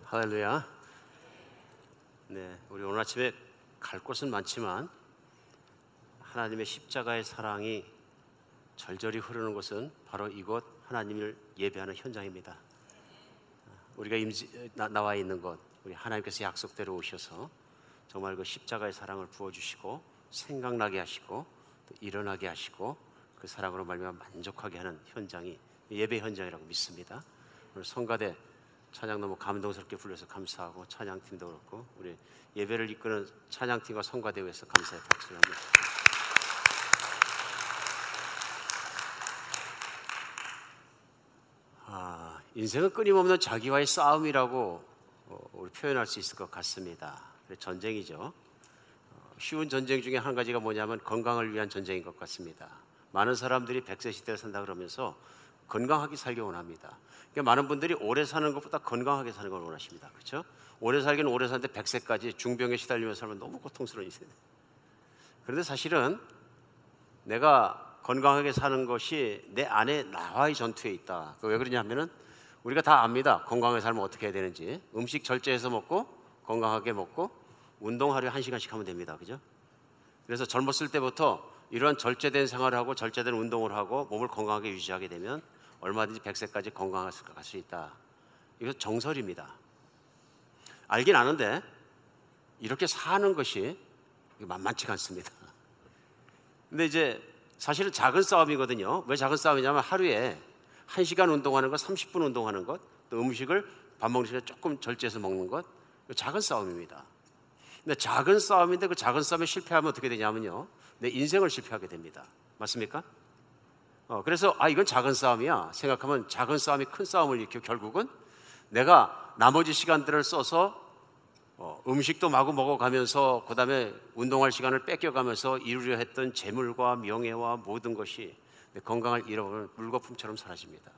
할렐루야. 네, 우리 오늘 아침에 갈 곳은 많지만 하나님의 십자가의 사랑이 절절히 흐르는 곳은 바로 이곳 하나님을 예배하는 현장입니다. 우리가 나와 있는 곳, 우리 하나님께서 약속대로 오셔서 정말 그 십자가의 사랑을 부어주시고 생각나게 하시고 또 일어나게 하시고 그 사랑으로 말미암아 만족하게 하는 현장이 예배 현장이라고 믿습니다. 오늘 성가대 찬양 너무 감동스럽게 불러서 감사하고, 찬양팀도 그렇고 우리 예배를 이끄는 찬양팀과 성가대회에서 감사의 박수를 합니다. 인생은 끊임없는 자기와의 싸움이라고 우리 표현할 수 있을 것 같습니다. 전쟁이죠. 쉬운 전쟁 중에 한 가지가 뭐냐면 건강을 위한 전쟁인 것 같습니다. 많은 사람들이 100세 시대에 산다 그러면서 건강하게 살기 원합니다. 그러니까 많은 분들이 오래 사는 것보다 건강하게 사는 걸 원하십니다. 그렇죠? 오래 살기는 오래 사는데 100세까지 중병에 시달리면서 살면 너무 고통스러운 인생. 그런데 사실은 내가 건강하게 사는 것이 내 안에 나와의 전투에 있다. 왜 그러냐면은 우리가 다 압니다. 건강하게 살면 어떻게 해야 되는지. 음식 절제해서 먹고 건강하게 먹고 운동 하루에 1시간씩 하면 됩니다. 그죠? 그래서 젊었을 때부터 이런 절제된 생활을 하고 절제된 운동을 하고 몸을 건강하게 유지하게 되면 얼마든지 100세까지 건강할 수 있다. 이거 정설입니다. 알긴 아는데 이렇게 사는 것이 만만치가 않습니다. 근데 이제 사실은 작은 싸움이거든요. 왜 작은 싸움이냐면 하루에 1시간 운동하는 것, 30분 운동하는 것, 또 음식을 밥 먹는 시간에 조금 절제해서 먹는 것, 작은 싸움입니다. 근데 작은 싸움인데 그 작은 싸움에 실패하면 어떻게 되냐면요, 내 인생을 실패하게 됩니다. 맞습니까? 그래서 이건 작은 싸움이야 생각하면 작은 싸움이 큰 싸움을 일으키고 결국은 내가 나머지 시간들을 써서 음식도 마구 먹어가면서 그 다음에 운동할 시간을 뺏겨가면서 이루려 했던 재물과 명예와 모든 것이 내 건강을 잃어버리는 물거품처럼 사라집니다.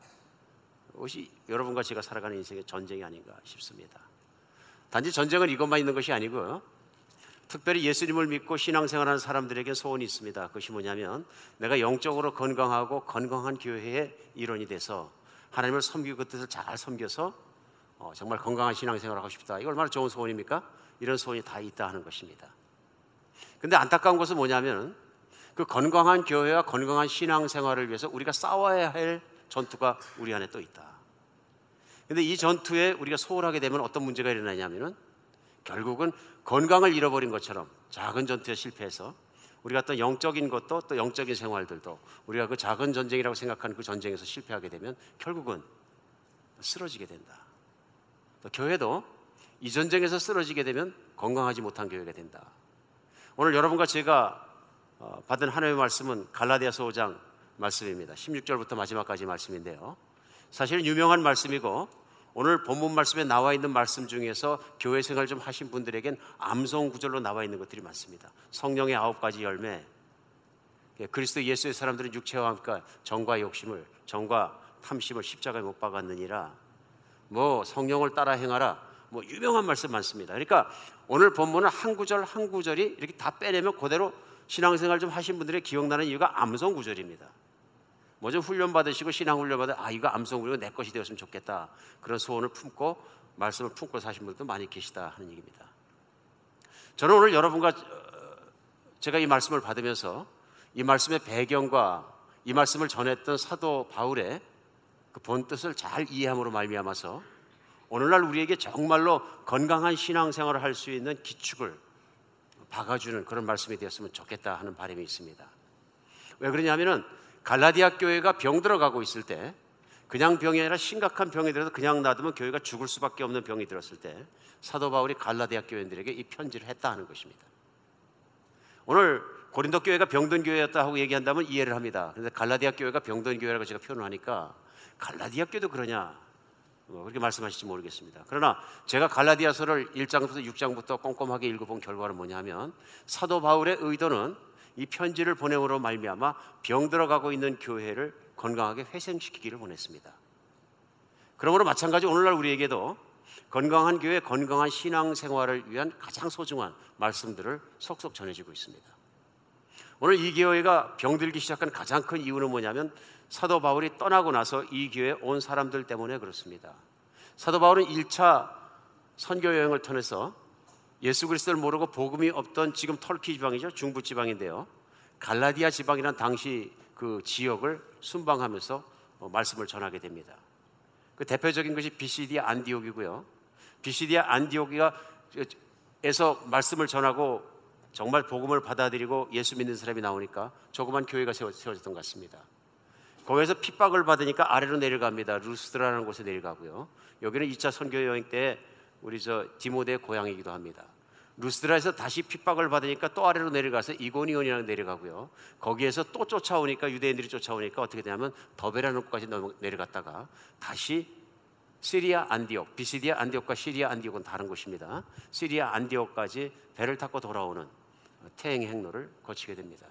그것이 여러분과 제가 살아가는 인생의 전쟁이 아닌가 싶습니다. 단지 전쟁은 이것만 있는 것이 아니고요, 특별히 예수님을 믿고 신앙생활하는 사람들에게 소원이 있습니다. 그것이 뭐냐면 내가 영적으로 건강하고 건강한 교회의 일원이 돼서 하나님을 섬기고 그 뜻을 잘 섬겨서 정말 건강한 신앙생활을 하고 싶다. 이거 얼마나 좋은 소원입니까? 이런 소원이 다 있다 하는 것입니다. 근데 안타까운 것은 뭐냐면 그 건강한 교회와 건강한 신앙생활을 위해서 우리가 싸워야 할 전투가 우리 안에 또 있다. 근데 이 전투에 우리가 소홀하게 되면 어떤 문제가 일어나냐면은 결국은 건강을 잃어버린 것처럼 작은 전투에 실패해서 우리가 또 영적인 것도 또 영적인 생활들도 우리가 그 작은 전쟁이라고 생각하는 그 전쟁에서 실패하게 되면 결국은 쓰러지게 된다. 또 교회도 이 전쟁에서 쓰러지게 되면 건강하지 못한 교회가 된다. 오늘 여러분과 제가 받은 하나님의 말씀은 갈라디아서 5장 말씀입니다. 16절부터 마지막까지 말씀인데요, 사실은 유명한 말씀이고 오늘 본문 말씀에 나와 있는 말씀 중에서 교회 생활 좀 하신 분들에겐 암송 구절로 나와 있는 것들이 많습니다. 성령의 9가지 열매, 그리스도 예수의 사람들은 육체와 함께 정과 욕심을, 정과 탐심을 십자가에 못 박았느니라, 성령을 따라 행하라, 유명한 말씀 많습니다. 그러니까 오늘 본문은 한 구절 한 구절이 이렇게 다 빼내면 그대로 신앙생활 좀 하신 분들의 기억나는 이유가 암송 구절입니다. 좀 훈련 받으시고 신앙 훈련 받아 이거 암송 구절이 내 것이 되었으면 좋겠다, 그런 소원을 품고 말씀을 품고 사신 분들도 많이 계시다 하는 얘기입니다. 저는 오늘 여러분과 제가 이 말씀을 받으면서 이 말씀의 배경과 이 말씀을 전했던 사도 바울의 그 본 뜻을 잘 이해함으로 말미암아서 오늘날 우리에게 정말로 건강한 신앙생활을 할 수 있는 기축을 박아주는 그런 말씀이 되었으면 좋겠다 하는 바람이 있습니다. 왜 그러냐면은 갈라디아 교회가 병 들어가고 있을 때, 그냥 병이 아니라 심각한 병이 들어서 그냥 놔두면 교회가 죽을 수밖에 없는 병이 들었을 때 사도 바울이 갈라디아 교회들에게 이 편지를 했다 하는 것입니다. 오늘 고린도 교회가 병든 교회였다 하고 얘기한다면 이해를 합니다. 그런데 갈라디아 교회가 병든 교회라고 제가 표현을 하니까 갈라디아 교회도 그러냐 그렇게 말씀하실지 모르겠습니다. 그러나 제가 갈라디아서를 1장부터 6장부터 꼼꼼하게 읽어본 결과는 뭐냐면 사도 바울의 의도는 이 편지를 보냄으로 말미암아 병 들어가고 있는 교회를 건강하게 회생시키기를 원했습니다. 그러므로 마찬가지 오늘날 우리에게도 건강한 교회, 건강한 신앙생활을 위한 가장 소중한 말씀들을 속속 전해지고 있습니다. 오늘 이 교회가 병들기 시작한 가장 큰 이유는 뭐냐면 사도 바울이 떠나고 나서 이 교회에 온 사람들 때문에 그렇습니다. 사도 바울은 1차 선교 여행을 통해서 예수 그리스도를 모르고 복음이 없던 지금 터키 지방이죠. 중부 지방인데요. 갈라디아 지방이란 당시 그 지역을 순방하면서 말씀을 전하게 됩니다. 그 대표적인 것이 비시디아 안디옥이고요. 비시디아 안디옥에서 말씀을 전하고 정말 복음을 받아들이고 예수 믿는 사람이 나오니까 조그만 교회가 세워졌던 것 같습니다. 거기에서 핍박을 받으니까 아래로 내려갑니다. 루스드라라는 곳에 내려가고요. 여기는 2차 선교 여행 때 우리 디모데의 고향이기도 합니다. 루스드라에서 다시 핍박을 받으니까 또 아래로 내려가서 이고니온이라는 내려가고요. 거기에서 또 쫓아오니까 유대인들이 쫓아오니까 어떻게 되냐면 더베라는 곳까지 내려갔다가 다시 시리아 안디옥, 비시디아 안디옥과 시리아 안디옥은 다른 곳입니다. 시리아 안디옥까지 배를 타고 돌아오는 태행 행로를 거치게 됩니다.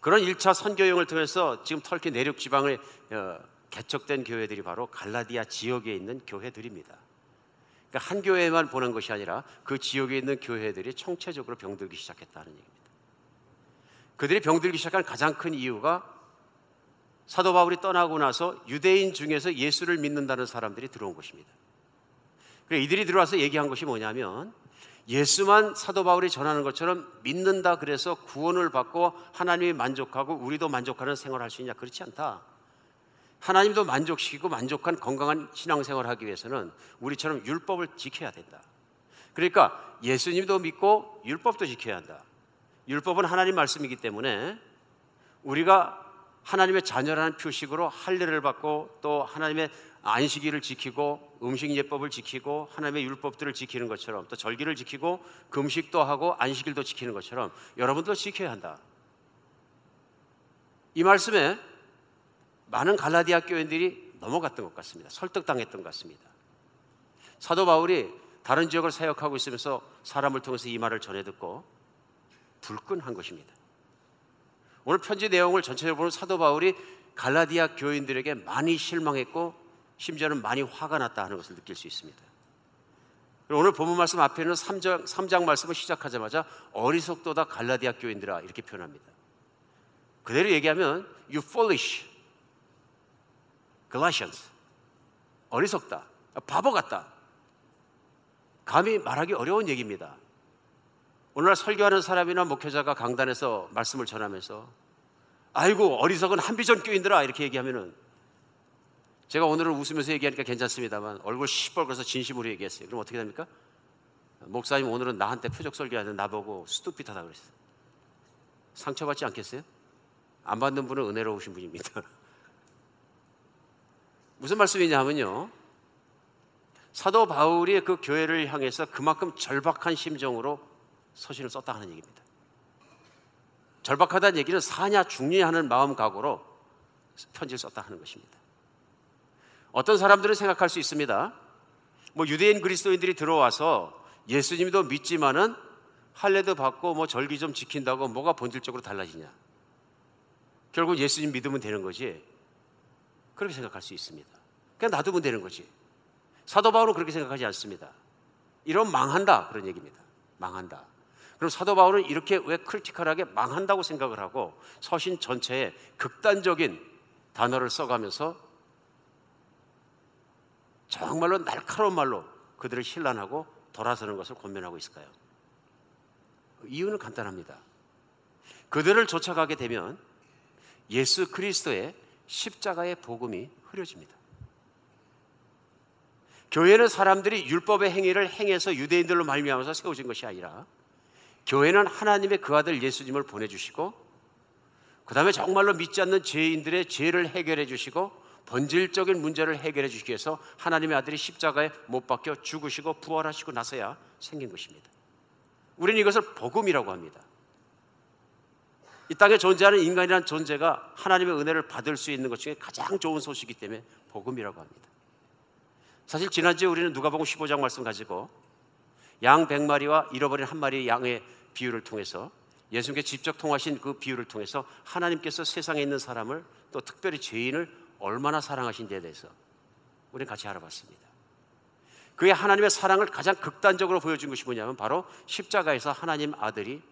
그런 1차 선교 여행을 통해서 지금 터키 내륙 지방에 개척된 교회들이 바로 갈라디아 지역에 있는 교회들입니다. 그러니까 한 교회만 보낸 것이 아니라 그 지역에 있는 교회들이 총체적으로 병들기 시작했다는 얘기입니다. 그들이 병들기 시작한 가장 큰 이유가 사도 바울이 떠나고 나서 유대인 중에서 예수를 믿는다는 사람들이 들어온 것입니다. 그래서 이들이 들어와서 얘기한 것이 뭐냐면 예수만 사도 바울이 전하는 것처럼 믿는다 그래서 구원을 받고 하나님이 만족하고 우리도 만족하는 생활을 할 수 있냐? 그렇지 않다. 하나님도 만족시키고 만족한 건강한 신앙생활을 하기 위해서는 우리처럼 율법을 지켜야 된다. 그러니까 예수님도 믿고 율법도 지켜야 한다. 율법은 하나님 말씀이기 때문에 우리가 하나님의 자녀라는 표식으로 할례를 받고 또 하나님의 안식일을 지키고 음식 예법을 지키고 하나님의 율법들을 지키는 것처럼 또 절기를 지키고 금식도 하고 안식일도 지키는 것처럼 여러분도 지켜야 한다. 이 말씀에 많은 갈라디아 교인들이 넘어갔던 것 같습니다. 설득당했던 것 같습니다. 사도 바울이 다른 지역을 사역하고 있으면서 사람을 통해서 이 말을 전해 듣고 불끈한 것입니다. 오늘 편지 내용을 전체적으로 보면 사도 바울이 갈라디아 교인들에게 많이 실망했고 심지어는 많이 화가 났다 하는 것을 느낄 수 있습니다. 오늘 본문 말씀 앞에는 3장 말씀을 시작하자마자 어리석도다 갈라디아 교인들아 이렇게 표현합니다. 그대로 얘기하면 You foolish Galatians, 어리석다, 바보 같다. 감히 말하기 어려운 얘기입니다. 오늘날 설교하는 사람이나 목회자가 강단에서 말씀을 전하면서 아이고 어리석은 한비전 교인들아 이렇게 얘기하면은 제가 오늘은 웃으면서 얘기하니까 괜찮습니다만 얼굴 시뻘겋어서 진심으로 얘기했어요. 그럼 어떻게 됩니까? 목사님 오늘은 나한테 표적 설교하는데 나보고 스투핏하다 그랬어요. 상처받지 않겠어요? 안 받는 분은 은혜로우신 분입니다. 무슨 말씀이냐면요, 사도 바울이 그 교회를 향해서 그만큼 절박한 심정으로 서신을 썼다 하는 얘기입니다. 절박하다는 얘기는 사냐 죽냐 하는 마음 각오로 편지를 썼다 하는 것입니다. 어떤 사람들은 생각할 수 있습니다. 유대인 그리스도인들이 들어와서 예수님도 믿지만은 할례도 받고 절기 좀 지킨다고 뭐가 본질적으로 달라지냐? 결국 예수님 믿으면 되는 거지. 그렇게 생각할 수 있습니다. 그냥 놔두면 되는 거지. 사도 바울은 그렇게 생각하지 않습니다. 이러면 망한다 그런 얘기입니다. 망한다. 그럼 사도 바울은 이렇게 왜 크리티컬하게 망한다고 생각을 하고 서신 전체에 극단적인 단어를 써가면서 정말로 날카로운 말로 그들을 신란하고 돌아서는 것을 권면하고 있을까요? 이유는 간단합니다. 그들을 쫓아가게 되면 예수 그리스도의 십자가의 복음이 흐려집니다. 교회는 사람들이 율법의 행위를 행해서 유대인들로 말미암아서 세워진 것이 아니라 교회는 하나님의 그 아들 예수님을 보내주시고 그 다음에 정말로 믿지 않는 죄인들의 죄를 해결해 주시고 본질적인 문제를 해결해 주시기 위해서 하나님의 아들이 십자가에 못 박혀 죽으시고 부활하시고 나서야 생긴 것입니다. 우리는 이것을 복음이라고 합니다. 이 땅에 존재하는 인간이라는 존재가 하나님의 은혜를 받을 수 있는 것 중에 가장 좋은 소식이기 때문에 복음이라고 합니다. 사실 지난주에 우리는 누가복음 15장 말씀 가지고 양 100마리와 잃어버린 한 마리의 양의 비유를 통해서 예수님께 직접 통하신 그 비유를 통해서 하나님께서 세상에 있는 사람을 또 특별히 죄인을 얼마나 사랑하신지에 대해서 우리는 같이 알아봤습니다. 그의 하나님의 사랑을 가장 극단적으로 보여준 것이 뭐냐면 바로 십자가에서 하나님 아들이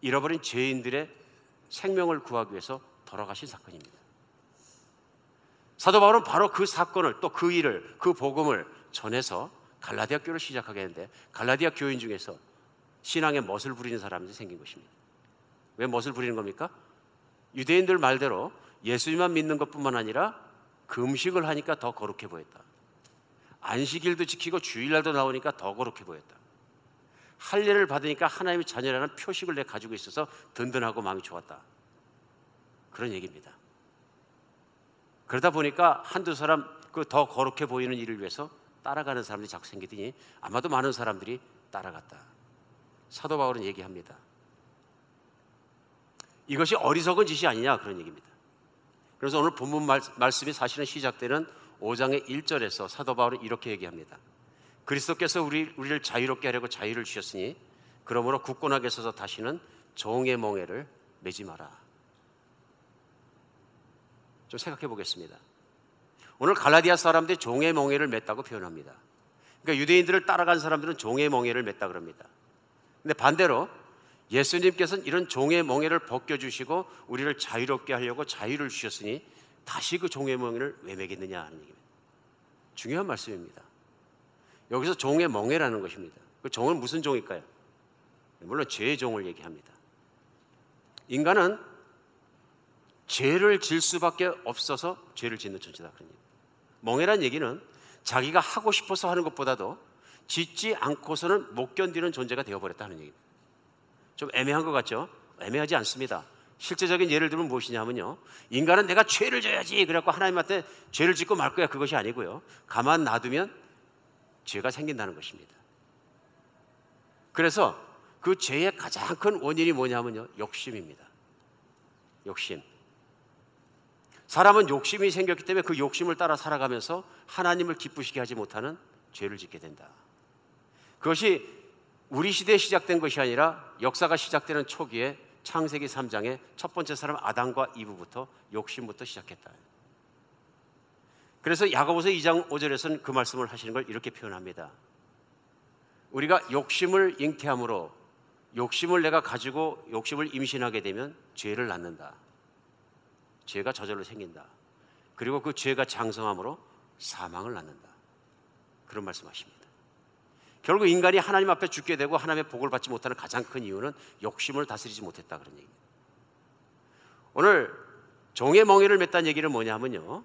잃어버린 죄인들의 생명을 구하기 위해서 돌아가신 사건입니다. 사도 바울은 바로 그 사건을 또 그 일을 그 복음을 전해서 갈라디아 교를 시작하게 했는데 갈라디아 교인 중에서 신앙에 멋을 부리는 사람이 생긴 것입니다. 왜 멋을 부리는 겁니까? 유대인들 말대로 예수님만 믿는 것뿐만 아니라 금식을 하니까 더 거룩해 보였다. 안식일도 지키고 주일날도 나오니까 더 거룩해 보였다. 할례를 받으니까 하나님의 자녀라는 표식을 내 가지고 있어서 든든하고 마음이 좋았다. 그런 얘기입니다. 그러다 보니까 한두 사람 그 더 거룩해 보이는 일을 위해서 따라가는 사람들이 자꾸 생기더니 아마도 많은 사람들이 따라갔다. 사도 바울은 얘기합니다. 이것이 어리석은 짓이 아니냐, 그런 얘기입니다. 그래서 오늘 본문 말씀이 사실은 시작되는 5장의 1절에서 사도 바울은 이렇게 얘기합니다. 그리스도께서 우리를 자유롭게 하려고 자유를 주셨으니 그러므로 굳건하게 서서 다시는 종의 멍에를 매지 마라. 좀 생각해 보겠습니다. 오늘 갈라디아 사람들이 종의 멍에를 맸다고 표현합니다. 그러니까 유대인들을 따라간 사람들은 종의 멍에를 맸다 그럽니다. 근데 반대로 예수님께서는 이런 종의 멍에를 벗겨주시고 우리를 자유롭게 하려고 자유를 주셨으니 다시 그 종의 멍에를 왜 매겠느냐 하는 얘기입니다. 중요한 말씀입니다. 여기서 종의 멍에라는 것입니다. 그 종은 무슨 종일까요? 물론 죄의 종을 얘기합니다. 인간은 죄를 질 수밖에 없어서 죄를 짓는 존재다 그런 얘기입니다. 멍에란 얘기는 자기가 하고 싶어서 하는 것보다도 짓지 않고서는 못 견디는 존재가 되어버렸다는 얘기입니다. 좀 애매한 것 같죠? 애매하지 않습니다. 실제적인 예를 들면 무엇이냐면요, 인간은 내가 죄를 져야지 그래갖고 하나님한테 죄를 짓고 말 거야, 그것이 아니고요, 가만 놔두면 죄가 생긴다는 것입니다. 그래서 그 죄의 가장 큰 원인이 뭐냐면요, 욕심입니다. 욕심. 사람은 욕심이 생겼기 때문에 그 욕심을 따라 살아가면서 하나님을 기쁘시게 하지 못하는 죄를 짓게 된다. 그것이 우리 시대에 시작된 것이 아니라 역사가 시작되는 초기에 창세기 3장에 첫 번째 사람 아담과 이브부터 욕심부터 시작했다. 그래서 야고보서 2장 5절에서는 그 말씀을 하시는 걸 이렇게 표현합니다. 우리가 욕심을 잉태함으로 욕심을 내가 가지고 욕심을 임신하게 되면 죄를 낳는다. 죄가 저절로 생긴다. 그리고 그 죄가 장성함으로 사망을 낳는다. 그런 말씀하십니다. 결국 인간이 하나님 앞에 죽게 되고 하나님의 복을 받지 못하는 가장 큰 이유는 욕심을 다스리지 못했다 그런 얘기입니다. 오늘 종의 멍에를 맸다는 얘기는 뭐냐면요,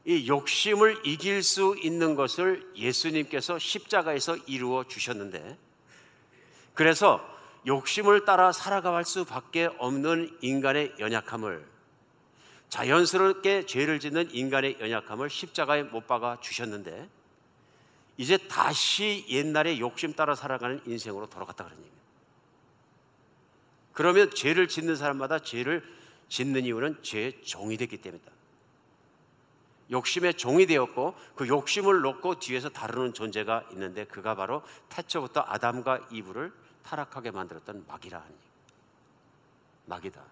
이 욕심을 이길 수 있는 것을 예수님께서 십자가에서 이루어 주셨는데, 그래서 욕심을 따라 살아갈 수밖에 없는 인간의 연약함을, 자연스럽게 죄를 짓는 인간의 연약함을 십자가에 못 박아 주셨는데 이제 다시 옛날에 욕심 따라 살아가는 인생으로 돌아갔다 그런 얘기입니다. 그러면 죄를 짓는 사람마다 죄를 짓는 이유는 죄의 종이 됐기 때문이다. 욕심의 종이 되었고 그 욕심을 놓고 뒤에서 다루는 존재가 있는데 그가 바로 태초부터 아담과 이브를 타락하게 만들었던 마귀라 하니, 마귀다.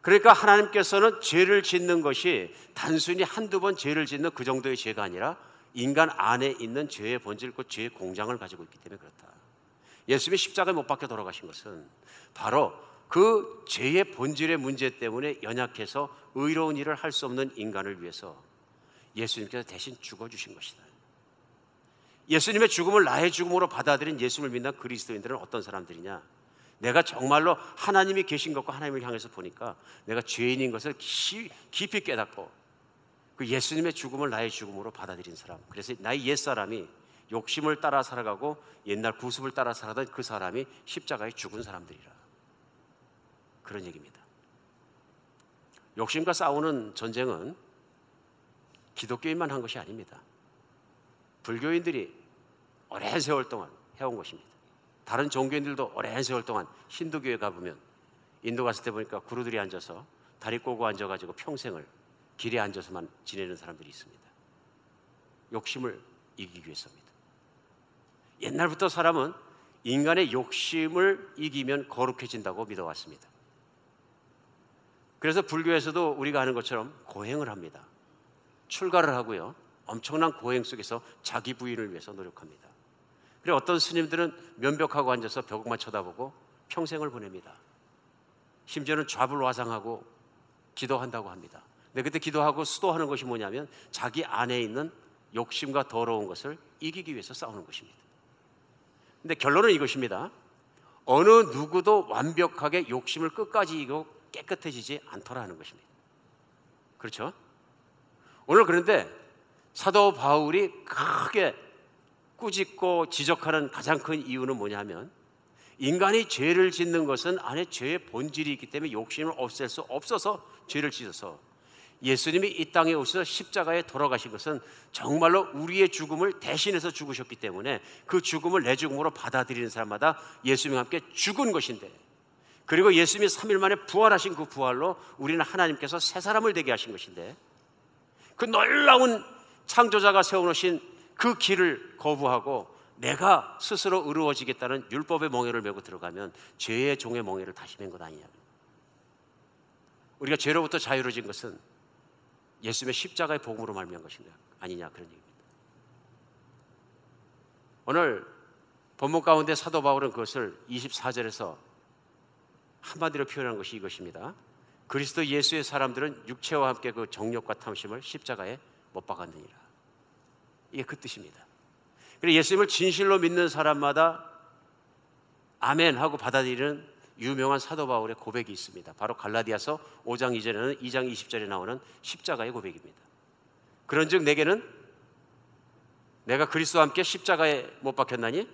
그러니까 하나님께서는 죄를 짓는 것이 단순히 한두 번 죄를 짓는 그 정도의 죄가 아니라 인간 안에 있는 죄의 본질, 그 죄의 공장을 가지고 있기 때문에 그렇다. 예수님이 십자가에 못 박혀 돌아가신 것은 바로 그 죄의 본질의 문제 때문에 연약해서 의로운 일을 할 수 없는 인간을 위해서 예수님께서 대신 죽어주신 것이다. 예수님의 죽음을 나의 죽음으로 받아들인 예수님을 믿는 그리스도인들은 어떤 사람들이냐? 내가 정말로 하나님이 계신 것과 하나님을 향해서 보니까 내가 죄인인 것을 깊이 깨닫고 그 예수님의 죽음을 나의 죽음으로 받아들인 사람, 그래서 나의 옛사람이 욕심을 따라 살아가고 옛날 구습을 따라 살아던 그 사람이 십자가에 죽은 사람들이라, 그런 얘기입니다. 욕심과 싸우는 전쟁은 기독교인만 한 것이 아닙니다. 불교인들이 오랜 세월 동안 해온 것입니다. 다른 종교인들도 오랜 세월 동안 힌두교에 가보면, 인도 갔을 때 보니까 구루들이 앉아서 다리 꼬고 앉아가지고 평생을 길에 앉아서만 지내는 사람들이 있습니다. 욕심을 이기기 위해서입니다. 옛날부터 사람은 인간의 욕심을 이기면 거룩해진다고 믿어왔습니다. 그래서 불교에서도 우리가 아는 것처럼 고행을 합니다. 출가를 하고요, 엄청난 고행 속에서 자기 부인을 위해서 노력합니다. 그리고 어떤 스님들은 면벽하고 앉아서 벽만 쳐다보고 평생을 보냅니다. 심지어는 좌불화상하고 기도한다고 합니다. 근데 그때 기도하고 수도하는 것이 뭐냐면 자기 안에 있는 욕심과 더러운 것을 이기기 위해서 싸우는 것입니다. 근데 결론은 이것입니다. 어느 누구도 완벽하게 욕심을 끝까지 이기고 깨끗해지지 않더라는 것입니다. 그렇죠? 오늘 그런데 사도 바울이 크게 꾸짖고 지적하는 가장 큰 이유는 뭐냐면, 인간이 죄를 짓는 것은 안에 죄의 본질이 있기 때문에 욕심을 없앨 수 없어서 죄를 짓어서, 예수님이 이 땅에 오셔서 십자가에 돌아가신 것은 정말로 우리의 죽음을 대신해서 죽으셨기 때문에 그 죽음을 내 죽음으로 받아들이는 사람마다 예수님과 함께 죽은 것인데, 그리고 예수님이 3일 만에 부활하신 그 부활로 우리는 하나님께서 새 사람을 되게 하신 것인데, 그 놀라운 창조자가 세워놓으신 그 길을 거부하고 내가 스스로 의로워지겠다는 율법의 멍에를 메고 들어가면 죄의 종의 멍에를 다시 맨 것 아니냐. 우리가 죄로부터 자유로워진 것은 예수님의 십자가의 복음으로 말미암은 것인가 아니냐, 그런 얘기입니다. 오늘 본문 가운데 사도 바울은 그것을 24절에서 한마디로 표현한 것이 이것입니다. 그리스도 예수의 사람들은 육체와 함께 그 정욕과 탐심을 십자가에 못 박았느니라. 이게 그 뜻입니다. 그래서 예수님을 진실로 믿는 사람마다 아멘 하고 받아들이는 유명한 사도 바울의 고백이 있습니다. 바로 갈라디아서 5장 이전에는 2장 20절에 나오는 십자가의 고백입니다. 그런즉 내게는 내가 그리스도와 함께 십자가에 못 박혔나니,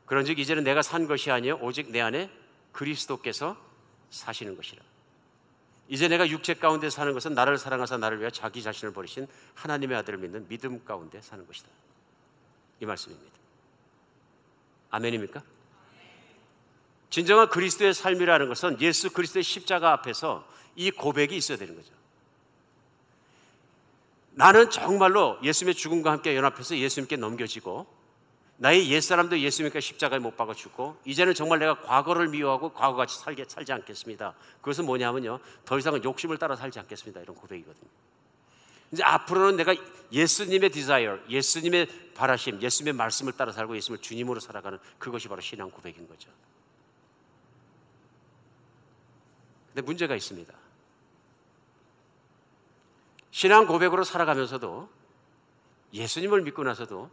그런즉 이제는 내가 산 것이 아니요 오직 내 안에 그리스도께서 사시는 것이라. 이제 내가 육체 가운데 사는 것은 나를 사랑하사 나를 위하여 자기 자신을 버리신 하나님의 아들을 믿는 믿음 가운데 사는 것이다. 이 말씀입니다. 아멘입니까? 진정한 그리스도의 삶이라는 것은 예수 그리스도의 십자가 앞에서 이 고백이 있어야 되는 거죠. 나는 정말로 예수님의 죽음과 함께 연합해서 예수님께 넘겨지고, 나의 옛사람도 예수님께 십자가에 못 박아 죽고, 이제는 정말 내가 과거를 미워하고 과거같이 살지 않겠습니다. 그것은 뭐냐면요, 더 이상은 욕심을 따라 살지 않겠습니다. 이런 고백이거든요. 이제 앞으로는 내가 예수님의 디자이어, 예수님의 바라심, 예수님의 말씀을 따라 살고 예수님을 주님으로 살아가는, 그것이 바로 신앙 고백인 거죠. 근데 문제가 있습니다. 신앙 고백으로 살아가면서도, 예수님을 믿고 나서도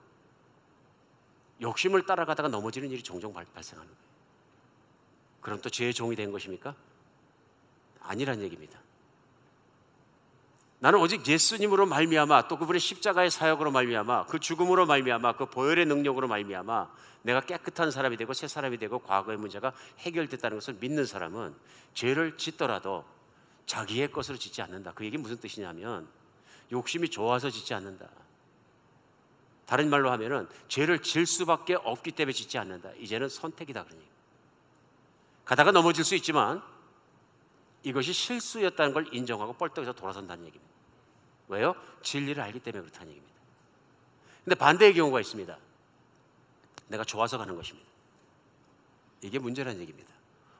욕심을 따라가다가 넘어지는 일이 종종 발생하는 거예요. 그럼 또 죄의 종이 된 것입니까? 아니란 얘기입니다. 나는 오직 예수님으로 말미암아, 또 그분의 십자가의 사역으로 말미암아, 그 죽음으로 말미암아, 그 보혈의 능력으로 말미암아 내가 깨끗한 사람이 되고 새 사람이 되고 과거의 문제가 해결됐다는 것을 믿는 사람은 죄를 짓더라도 자기의 것으로 짓지 않는다. 그 얘기 무슨 뜻이냐면, 욕심이 좋아서 짓지 않는다. 다른 말로 하면은 죄를 질 수밖에 없기 때문에 짓지 않는다. 이제는 선택이다, 그러니. 가다가 넘어질 수 있지만 이것이 실수였다는 걸 인정하고 뻘떡에서 돌아선다는 얘기입니다. 왜요? 진리를 알기 때문에 그렇다는 얘기입니다. 근데 반대의 경우가 있습니다. 내가 좋아서 가는 것입니다. 이게 문제라는 얘기입니다.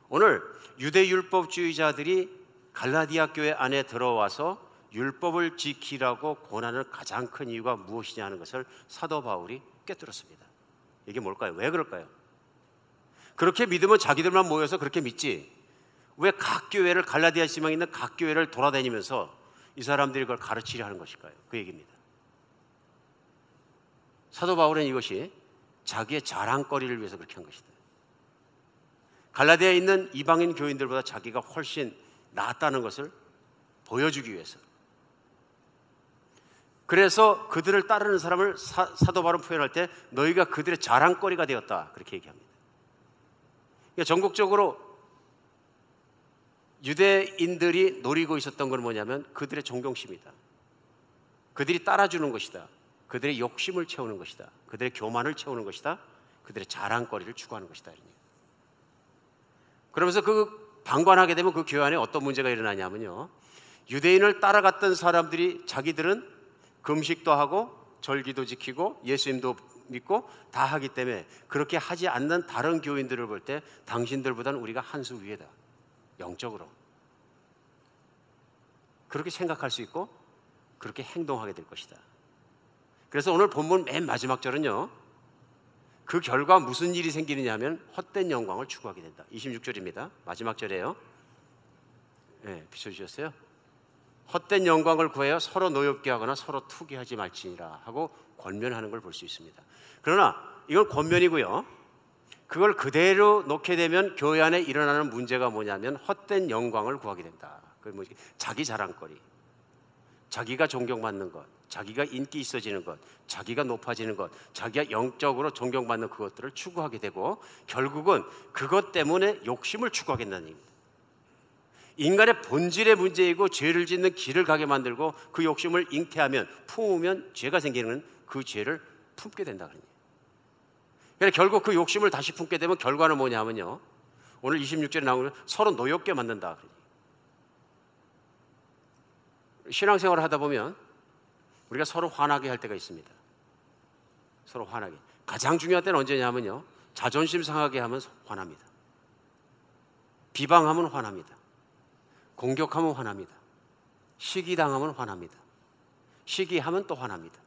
오늘 유대율법주의자들이 갈라디아 교회 안에 들어와서 율법을 지키라고 권하는 가장 큰 이유가 무엇이냐 하는 것을 사도 바울이 꿰뚫었습니다. 이게 뭘까요? 왜 그럴까요? 그렇게 믿으면 자기들만 모여서 그렇게 믿지, 왜 각 교회를, 갈라디아 지방에 있는 각 교회를 돌아다니면서 이 사람들이 그걸 가르치려 하는 것일까요? 그 얘기입니다. 사도 바울은 이것이 자기의 자랑거리를 위해서 그렇게 한 것이다. 갈라디아에 있는 이방인 교인들보다 자기가 훨씬 낫다는 것을 보여주기 위해서. 그래서 그들을 따르는 사람을 사도 바울은 표현할 때 너희가 그들의 자랑거리가 되었다, 그렇게 얘기합니다. 그러니까 전국적으로 유대인들이 노리고 있었던 건 뭐냐면 그들의 존경심이다. 그들이 따라주는 것이다. 그들의 욕심을 채우는 것이다. 그들의 교만을 채우는 것이다. 그들의 자랑거리를 추구하는 것이다. 그러면서 그 방관하게 되면 그 교회 안에 어떤 문제가 일어나냐면요, 유대인을 따라갔던 사람들이 자기들은 금식도 하고 절기도 지키고 예수님도 믿고 다 하기 때문에 그렇게 하지 않는 다른 교인들을 볼 때 당신들보다는 우리가 한 수 위에다, 영적으로. 그렇게 생각할 수 있고 그렇게 행동하게 될 것이다. 그래서 오늘 본문 맨 마지막 절은요, 그 결과 무슨 일이 생기느냐 하면 헛된 영광을 추구하게 된다. 26절입니다. 마지막 절이에요. 네, 비춰주셨어요? 헛된 영광을 구하여 서로 노엽게 하거나 서로 투기하지 말지니라 하고 권면하는 걸 볼 수 있습니다. 그러나 이건 권면이고요. 그걸 그대로 놓게 되면 교회 안에 일어나는 문제가 뭐냐면 헛된 영광을 구하게 된다. 그 뭐지? 자기 자랑거리, 자기가 존경받는 것, 자기가 인기 있어지는 것, 자기가 높아지는 것, 자기가 영적으로 존경받는 그것들을 추구하게 되고 결국은 그것 때문에 욕심을 추구하겠다는 얘기입니다. 인간의 본질의 문제이고 죄를 짓는 길을 가게 만들고 그 욕심을 잉태하면 품으면 죄가 생기는 그 죄를 품게 된다 그러니. 그러니까 결국 그 욕심을 다시 품게 되면 결과는 뭐냐면요. 오늘 26절에 나오면 서로 노엽게 만든다 그러니. 신앙생활을 하다 보면 우리가 서로 화나게 할 때가 있습니다. 서로 화나게. 가장 중요한 때는 언제냐면요. 자존심 상하게 하면 화납니다. 비방하면 화납니다. 공격하면 화납니다. 시기당하면 화납니다. 시기하면 또 화납니다.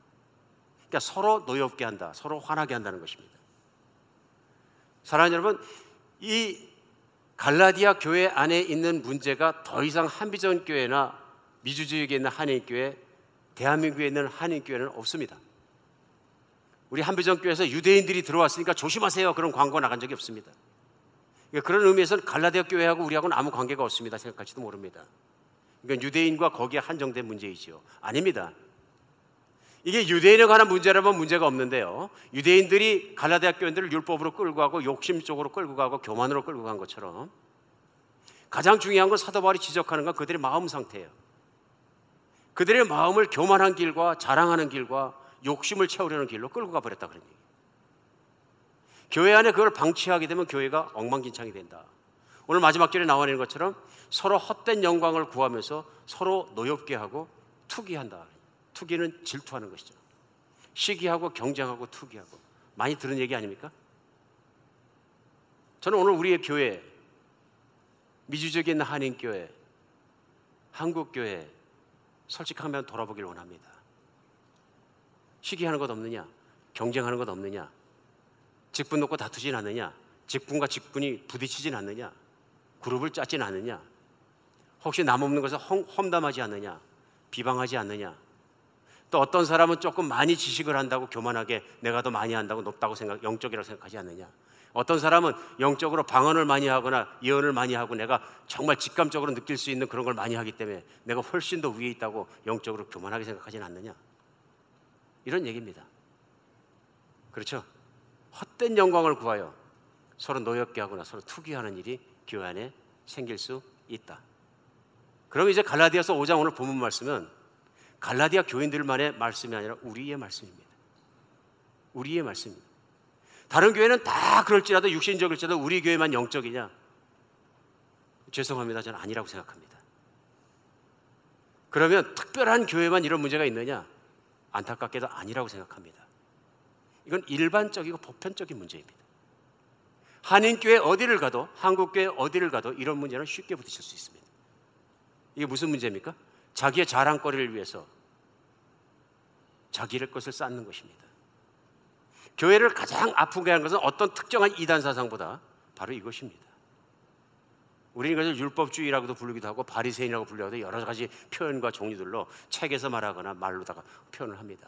그러니까 서로 노엽게 한다. 서로 화나게 한다는 것입니다. 사랑하는 여러분, 이 갈라디아 교회 안에 있는 문제가 더 이상 한비전 교회나 미주지역에 있는 한인교회, 대한민국에 있는 한인교회는 없습니다. 우리 한비전 교회에서 유대인들이 들어왔으니까 조심하세요. 그런 광고 나간 적이 없습니다. 그런 의미에서는 갈라디아 교회하고 우리하고는 아무 관계가 없습니다. 생각할지도 모릅니다. 그러니까 유대인과 거기에 한정된 문제이지요. 아닙니다. 이게 유대인에 관한 문제라면 문제가 없는데요. 유대인들이 갈라디아 교인들을 율법으로 끌고 가고 욕심 쪽으로 끌고 가고 교만으로 끌고 간 것처럼 가장 중요한 건 사도 바울이 지적하는 건 그들의 마음 상태예요. 그들의 마음을 교만한 길과 자랑하는 길과 욕심을 채우려는 길로 끌고 가버렸다 그런 얘기예요. 교회 안에 그걸 방치하게 되면 교회가 엉망진창이 된다. 오늘 마지막 절에 나와 있는 것처럼 서로 헛된 영광을 구하면서 서로 노엽게 하고 투기한다. 투기는 질투하는 것이죠. 시기하고 경쟁하고 투기하고. 많이 들은 얘기 아닙니까? 저는 오늘 우리의 교회, 미주지역에 있는 한인교회, 한국교회 솔직하면 돌아보길 원합니다. 시기하는 것 없느냐? 경쟁하는 것 없느냐? 직분 놓고 다투진 않느냐? 직분과 직분이 부딪히진 않느냐? 그룹을 짜진 않느냐? 혹시 남 없는 것을 험담하지 않느냐? 비방하지 않느냐? 또 어떤 사람은 조금 많이 지식을 한다고 교만하게 내가 더 많이 한다고 높다고 영적이라고 생각하지 않느냐? 어떤 사람은 영적으로 방언을 많이 하거나 예언을 많이 하고 내가 정말 직감적으로 느낄 수 있는 그런 걸 많이 하기 때문에 내가 훨씬 더 위에 있다고 영적으로 교만하게 생각하지는 않느냐? 이런 얘기입니다. 그렇죠? 헛된 영광을 구하여 서로 노엽게 하거나 서로 투기하는 일이 교회 안에 생길 수 있다. 그럼 이제 갈라디아서 5장 오늘 본문 말씀은 갈라디아 교인들만의 말씀이 아니라 우리의 말씀입니다. 우리의 말씀입니다. 다른 교회는 다 그럴지라도 육신적일지라도 우리 교회만 영적이냐? 죄송합니다. 저는 아니라고 생각합니다. 그러면 특별한 교회만 이런 문제가 있느냐? 안타깝게도 아니라고 생각합니다. 이건 일반적이고 보편적인 문제입니다. 한인교회 어디를 가도 한국교회 어디를 가도 이런 문제는 쉽게 부딪힐 수 있습니다. 이게 무슨 문제입니까? 자기의 자랑거리를 위해서 자기의 것을 쌓는 것입니다. 교회를 가장 아프게 하는 것은 어떤 특정한 이단 사상보다 바로 이것입니다. 우리는 이것을 율법주의라고도 부르기도 하고 바리새인이라고 불리기도 하고 여러 가지 표현과 종류들로 책에서 말하거나 말로다가 표현을 합니다.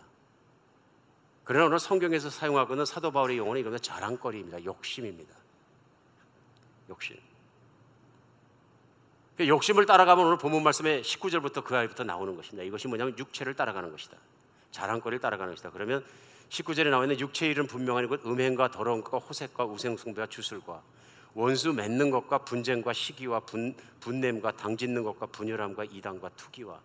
그러나 오늘 성경에서 사용하고 있는 사도 바울의 용어는 이거는 자랑거리입니다. 욕심입니다. 욕심. 욕심을 따라가면 오늘 본문 말씀에 19절부터 그 아이부터 나오는 것입니다. 이것이 뭐냐면 육체를 따라가는 것이다. 자랑거리를 따라가는 것이다. 그러면 19절에 나와 있는 육체의 일은 분명하니 곧 음행과 더러운 것과 호색과 우상숭배와 주술과 원수 맺는 것과 분쟁과 시기와 분냄과 당짓는 것과 분열함과 이단과 투기와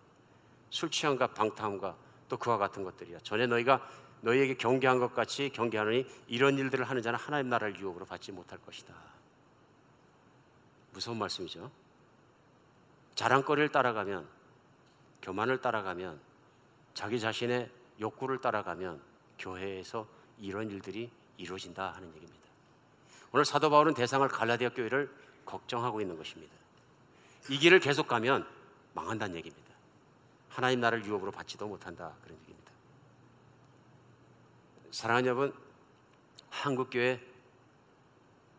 술 취함과 방탕함과 또 그와 같은 것들이야. 전에 너희가 너희에게 경계한 것 같이 경계하느니 이런 일들을 하는 자는 하나님 나라를 유혹으로 받지 못할 것이다. 무서운 말씀이죠. 자랑거리를 따라가면, 교만을 따라가면, 자기 자신의 욕구를 따라가면 교회에서 이런 일들이 이루어진다 하는 얘기입니다. 오늘 사도 바울은 대상을 갈라디아 교회를 걱정하고 있는 것입니다. 이 길을 계속 가면 망한다는 얘기입니다. 하나님 나라를 유혹으로 받지도 못한다 그런 얘기입니다. 사랑하는 여러분, 한국교회,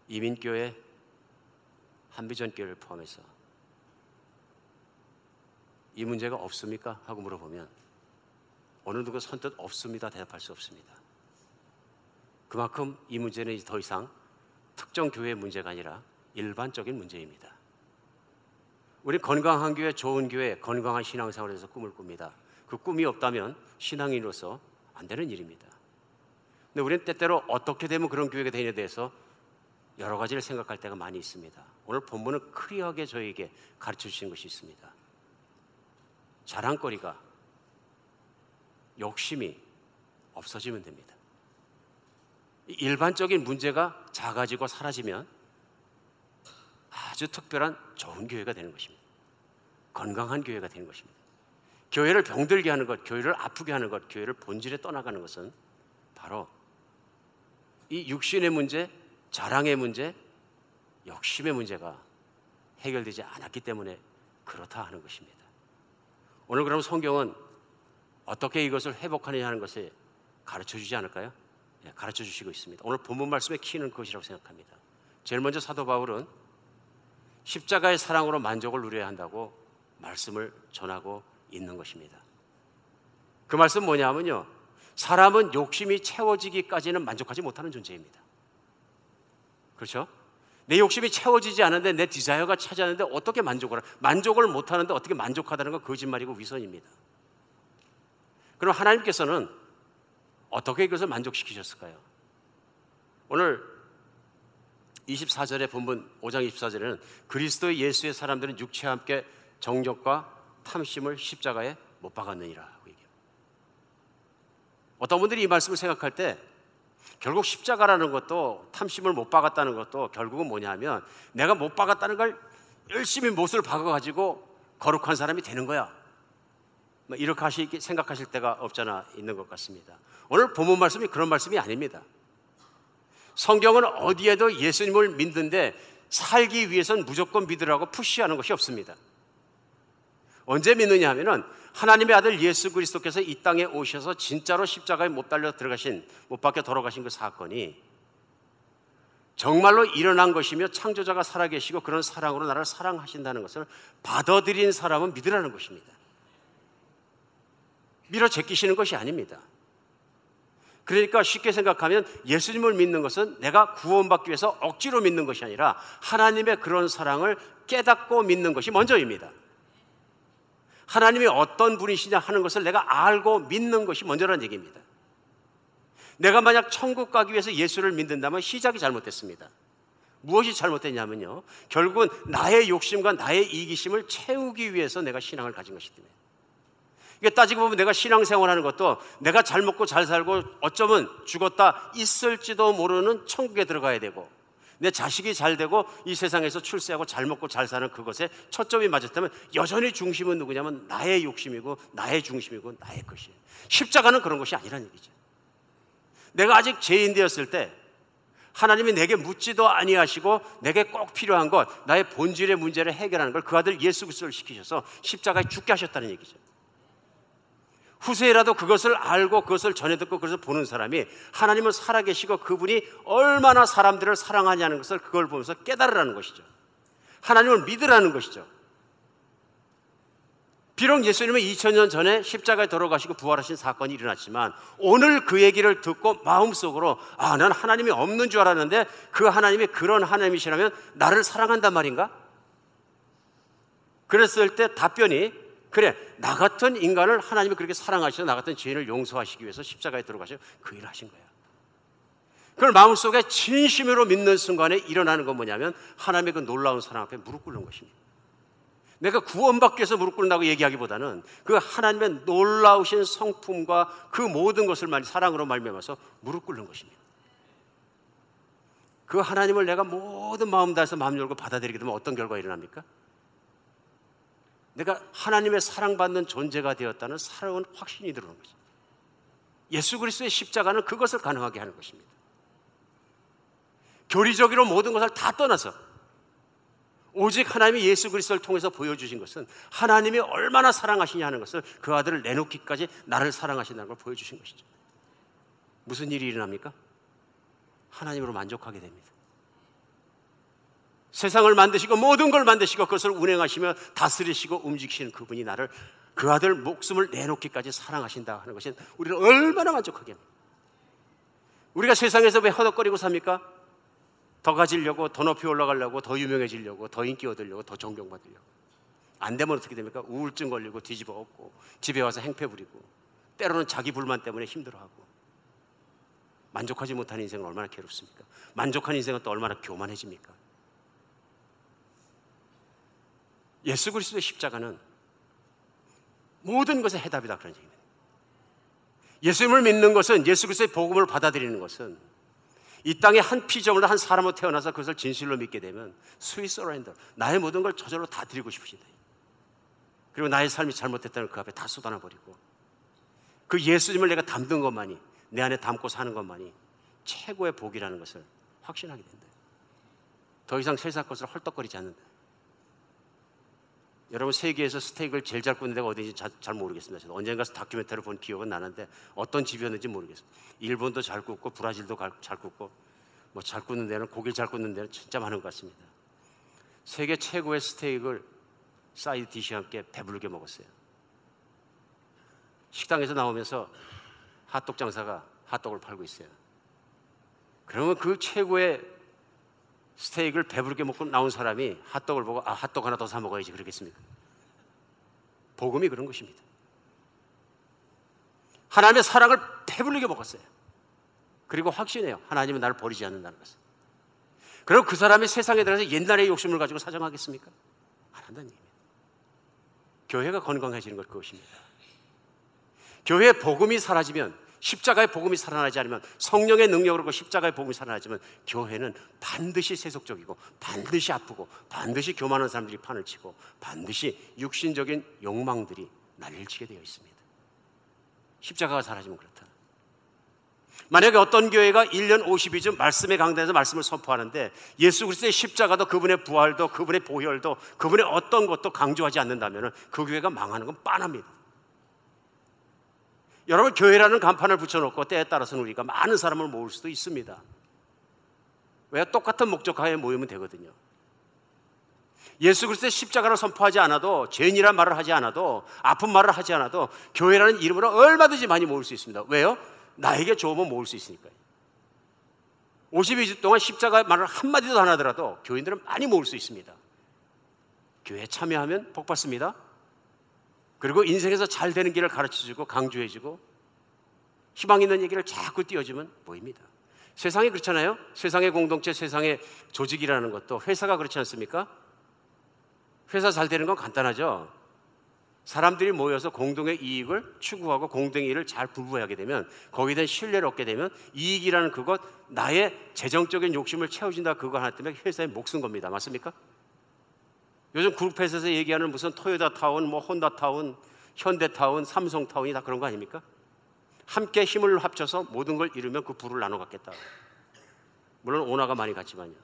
이민교회, 한비전교회를 포함해서 이 문제가 없습니까? 하고 물어보면 어느 누가 선뜻 없습니다 대답할 수 없습니다. 그만큼 이 문제는 더 이상 특정 교회의 문제가 아니라 일반적인 문제입니다. 우리 건강한 교회, 좋은 교회, 건강한 신앙생활을 해서 꿈을 꿉니다. 그 꿈이 없다면 신앙인으로서 안 되는 일입니다. 근데 우리는 때때로 어떻게 되면 그런 교회가 되느냐에 대해서 여러 가지를 생각할 때가 많이 있습니다. 오늘 본문은 클리어하게 저에게 가르쳐 주신 것이 있습니다. 자랑거리가, 욕심이 없어지면 됩니다. 일반적인 문제가 작아지고 사라지면 아주 특별한 좋은 교회가 되는 것입니다. 건강한 교회가 되는 것입니다. 교회를 병들게 하는 것, 교회를 아프게 하는 것, 교회를 본질에 떠나가는 것은 바로 이 육신의 문제, 자랑의 문제, 욕심의 문제가 해결되지 않았기 때문에 그렇다 하는 것입니다. 오늘 그럼 성경은 어떻게 이것을 회복하느냐 하는 것을 가르쳐 주지 않을까요? 네, 가르쳐 주시고 있습니다. 오늘 본문 말씀의 키는 그것이라고 생각합니다. 제일 먼저 사도 바울은 십자가의 사랑으로 만족을 누려야 한다고 말씀을 전하고 있는 것입니다. 그 말씀 뭐냐면요, 사람은 욕심이 채워지기까지는 만족하지 못하는 존재입니다. 그렇죠? 내 욕심이 채워지지 않는데 내 디자이어가 차지하는데 어떻게 만족을 못하는데 어떻게 만족하다는 건 거짓말이고 위선입니다. 그럼 하나님께서는 어떻게 이것을 만족시키셨을까요? 오늘 24절의 본문 5장 24절에는 그리스도 예수의 사람들은 육체와 함께 정욕과 탐심을 십자가에 못 박았느니라 하고 얘기해요. 어떤 분들이 이 말씀을 생각할 때 결국 십자가라는 것도 탐심을 못 박았다는 것도 결국은 뭐냐면 내가 못 박았다는 걸 열심히 못을 박아가지고 거룩한 사람이 되는 거야, 이렇게 생각하실 때가 없잖아 있는 것 같습니다. 오늘 본문 말씀이 그런 말씀이 아닙니다. 성경은 어디에도 예수님을 믿는데 살기 위해서는 무조건 믿으라고 푸시하는 것이 없습니다. 언제 믿느냐 하면은 하나님의 아들 예수 그리스도께서 이 땅에 오셔서 진짜로 십자가에 못 박혀 돌아가신 그 사건이 정말로 일어난 것이며 창조자가 살아계시고 그런 사랑으로 나를 사랑하신다는 것을 받아들인 사람은 믿으라는 것입니다. 밀어 제끼시는 것이 아닙니다. 그러니까 쉽게 생각하면 예수님을 믿는 것은 내가 구원받기 위해서 억지로 믿는 것이 아니라 하나님의 그런 사랑을 깨닫고 믿는 것이 먼저입니다. 하나님이 어떤 분이시냐 하는 것을 내가 알고 믿는 것이 먼저라는 얘기입니다. 내가 만약 천국 가기 위해서 예수를 믿는다면 시작이 잘못됐습니다. 무엇이 잘못됐냐면요, 결국은 나의 욕심과 나의 이기심을 채우기 위해서 내가 신앙을 가진 것이기 때문에. 이게 따지고 보면 내가 신앙생활하는 것도 내가 잘 먹고 잘 살고 어쩌면 죽었다 있을지도 모르는 천국에 들어가야 되고 내 자식이 잘 되고 이 세상에서 출세하고 잘 먹고 잘 사는 그것에 초점이 맞았다면 여전히 중심은 누구냐면 나의 욕심이고 나의 중심이고 나의 것이에요. 십자가는 그런 것이 아니라는 얘기죠. 내가 아직 죄인 되었을 때 하나님이 내게 묻지도 아니하시고 내게 꼭 필요한 것, 나의 본질의 문제를 해결하는 걸 그 아들 예수 그리스도를 시키셔서 십자가에 죽게 하셨다는 얘기죠. 후세라도 그것을 알고 그것을 전해 듣고 그것을 보는 사람이 하나님은 살아계시고 그분이 얼마나 사람들을 사랑하냐는 것을 그걸 보면서 깨달으라는 것이죠. 하나님을 믿으라는 것이죠. 비록 예수님은 2000년 전에 십자가에 돌아가시고 부활하신 사건이 일어났지만 오늘 그 얘기를 듣고 마음속으로 난 하나님이 없는 줄 알았는데 그 하나님이 그런 하나님이시라면 나를 사랑한단 말인가? 그랬을 때 답변이 그래, 나 같은 인간을 하나님이 그렇게 사랑하시고 나 같은 죄인을 용서하시기 위해서 십자가에 들어가셔 그 일을 하신 거예요. 그걸 마음속에 진심으로 믿는 순간에 일어나는 건 뭐냐면 하나님의 그 놀라운 사랑 앞에 무릎 꿇는 것입니다. 내가 구원받기 위해서 무릎 꿇는다고 얘기하기보다는 그 하나님의 놀라우신 성품과 그 모든 것을 사랑으로 말미암아서 무릎 꿇는 것입니다. 그 하나님을 내가 모든 마음 다해서 마음 열고 받아들이게 되면 어떤 결과가 일어납니까? 내가 하나님의 사랑받는 존재가 되었다는 새로운 확신이 들어오는 거죠. 예수 그리스도의 십자가는 그것을 가능하게 하는 것입니다. 교리적으로 모든 것을 다 떠나서 오직 하나님이 예수 그리스도를 통해서 보여주신 것은 하나님이 얼마나 사랑하시냐 하는 것을 그 아들을 내놓기까지 나를 사랑하신다는 걸 보여주신 것이죠. 무슨 일이 일어납니까? 하나님으로 만족하게 됩니다. 세상을 만드시고 모든 걸 만드시고 그것을 운행하시며 다스리시고 움직이시는 그분이 나를 그 아들 목숨을 내놓기까지 사랑하신다 하는 것은 우리를 얼마나 만족하게 합니까? 우리가 세상에서 왜 허덕거리고 삽니까? 더 가지려고, 더 높이 올라가려고, 더 유명해지려고, 더 인기 얻으려고, 더 존경받으려고. 안 되면 어떻게 됩니까? 우울증 걸리고 뒤집어 엎고 집에 와서 행패 부리고 때로는 자기 불만 때문에 힘들어하고. 만족하지 못하는 인생은 얼마나 괴롭습니까? 만족한 인생은 또 얼마나 교만해집니까? 예수 그리스도의 십자가는 모든 것의 해답이다 그런 얘기입니다. 예수님을 믿는 것은, 예수 그리스도의 복음을 받아들이는 것은 이 땅에 한 피조물로 한 사람으로 태어나서 그것을 진실로 믿게 되면 sweet surrender, 나의 모든 걸 저절로 다 드리고 싶으신다. 그리고 나의 삶이 잘못됐다는 그 앞에 다 쏟아놔 버리고 그 예수님을 내가 담는 것만이, 내 안에 담고 사는 것만이 최고의 복이라는 것을 확신하게 된다. 더 이상 세상 것을 헐떡거리지 않는다. 여러분, 세계에서 스테이크를 제일 잘 굽는 데가 어디인지 잘 모르겠습니다. 저도 언젠가 다큐멘터리를 본 기억은 나는데 어떤 집이었는지 모르겠습니다. 일본도 잘 굽고 브라질도 잘 굽고 뭐 잘 굽는 데는, 고기를 잘 굽는 데는 진짜 많은 것 같습니다. 세계 최고의 스테이크를 사이드 디시와 함께 배부르게 먹었어요. 식당에서 나오면서 핫도그 장사가 핫도그를 팔고 있어요. 그러면 그 최고의 스테이크를 배부르게 먹고 나온 사람이 핫도그를 보고 핫도그 하나 더 사 먹어야지 그러겠습니까? 복음이 그런 것입니다. 하나님의 사랑을 배부르게 먹었어요. 그리고 확신해요. 하나님은 나를 버리지 않는다는 것을. 그럼 그 사람이 세상에 들어가서 옛날의 욕심을 가지고 사정하겠습니까? 안 한다는 얘기입니다. 교회가 건강해지는 것, 그것입니다. 교회의 복음이 사라지면, 십자가의 복음이 살아나지 않으면, 성령의 능력으로 그 십자가의 복음이 살아나지면 교회는 반드시 세속적이고 반드시 아프고 반드시 교만한 사람들이 판을 치고 반드시 육신적인 욕망들이 난리를 치게 되어 있습니다. 십자가가 사라지면 그렇다. 만약에 어떤 교회가 1년 52주 말씀의 강단에서 말씀을 선포하는데 예수 그리스도의 십자가도, 그분의 부활도, 그분의 보혈도, 그분의 어떤 것도 강조하지 않는다면 그 교회가 망하는 건 뻔합니다. 여러분, 교회라는 간판을 붙여놓고 때에 따라서는 우리가 많은 사람을 모을 수도 있습니다. 왜? 똑같은 목적하에 모이면 되거든요. 예수 그리스도의 십자가를 선포하지 않아도, 죄인이란 말을 하지 않아도, 아픈 말을 하지 않아도 교회라는 이름으로 얼마든지 많이 모을 수 있습니다. 왜요? 나에게 좋으면 모을 수 있으니까요. 52주 동안 십자가 말을 한마디도 안 하더라도 교인들은 많이 모을 수 있습니다. 교회에 참여하면 복 받습니다. 그리고 인생에서 잘 되는 길을 가르쳐주고 강조해주고 희망 있는 얘기를 자꾸 띄워주면 모입니다. 세상이 그렇잖아요. 세상의 공동체, 세상의 조직이라는 것도, 회사가 그렇지 않습니까? 회사 잘 되는 건 간단하죠. 사람들이 모여서 공동의 이익을 추구하고 공동의 일을 잘 분배하게 되면, 거기에 대한 신뢰를 얻게 되면 이익이라는 그것, 나의 재정적인 욕심을 채워준다, 그거 하나 때문에 회사에 목숨 겁니다. 맞습니까? 요즘 그룹회사에서 얘기하는 무슨 토요타타운, 뭐 혼다타운, 현대타운, 삼성타운이 다 그런 거 아닙니까? 함께 힘을 합쳐서 모든 걸 이루면 그 부를 나눠 갖겠다. 물론 오나가 많이 갔지만요.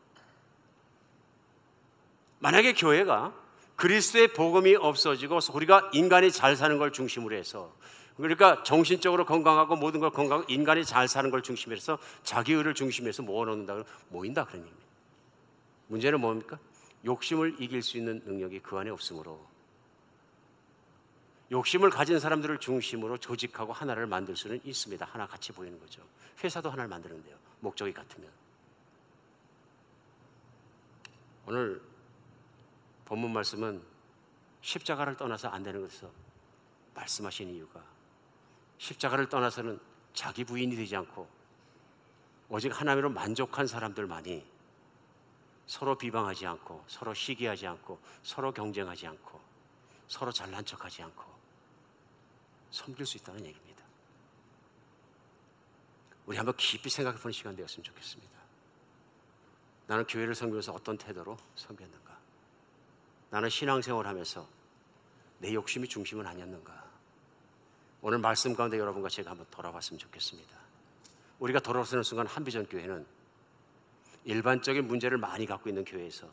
만약에 교회가 그리스도의 복음이 없어지고 우리가 인간이 잘 사는 걸 중심으로 해서, 그러니까 정신적으로 건강하고 모든 걸 건강하고 인간이 잘 사는 걸 중심으로 해서 자기 의를 중심으로 해서 모아놓는다, 모인다 그런 얘기입니다. 문제는 뭡니까? 욕심을 이길 수 있는 능력이 그 안에 없으므로, 욕심을 가진 사람들을 중심으로 조직하고 하나를 만들 수는 있습니다. 하나 같이 보이는 거죠. 회사도 하나를 만드는데요, 목적이 같으면. 오늘 본문 말씀은 십자가를 떠나서 안 되는 것에서 말씀하신 이유가, 십자가를 떠나서는 자기 부인이 되지 않고 오직 하나님으로 만족한 사람들만이 서로 비방하지 않고, 서로 시기하지 않고, 서로 경쟁하지 않고, 서로 잘난 척하지 않고 섬길 수 있다는 얘기입니다. 우리 한번 깊이 생각해 보는 시간 되었으면 좋겠습니다. 나는 교회를 섬기면서 어떤 태도로 섬겼는가? 나는 신앙생활을 하면서 내 욕심이 중심은 아니었는가? 오늘 말씀 가운데 여러분과 제가 한번 돌아봤으면 좋겠습니다. 우리가 돌아서는 순간 한비전 교회는 일반적인 문제를 많이 갖고 있는 교회에서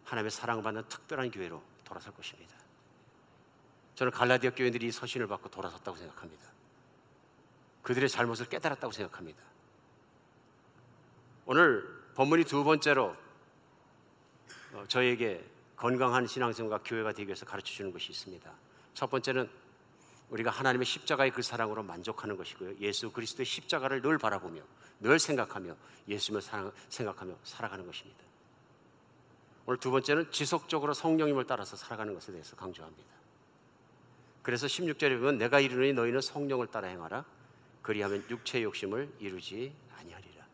하나님의 사랑받는 특별한 교회로 돌아설 것입니다. 저는 갈라디아 교회들이 이 서신을 받고 돌아섰다고 생각합니다. 그들의 잘못을 깨달았다고 생각합니다. 오늘 본문이 두 번째로 저에게 건강한 신앙생활과 교회가 되기 위해서 가르쳐 주는 것이 있습니다. 첫 번째는 우리가 하나님의 십자가의 그 사랑으로 만족하는 것이고요. 예수 그리스도의 십자가를 늘 바라보며 늘 생각하며 예수님을 생각하며 살아가는 것입니다. 오늘 두 번째는 지속적으로 성령님을 따라서 살아가는 것에 대해서 강조합니다. 그래서 16절에 보면 내가 이르노니 너희는 성령을 따라 행하라. 그리하면 육체의 욕심을 이루지 아니하리라.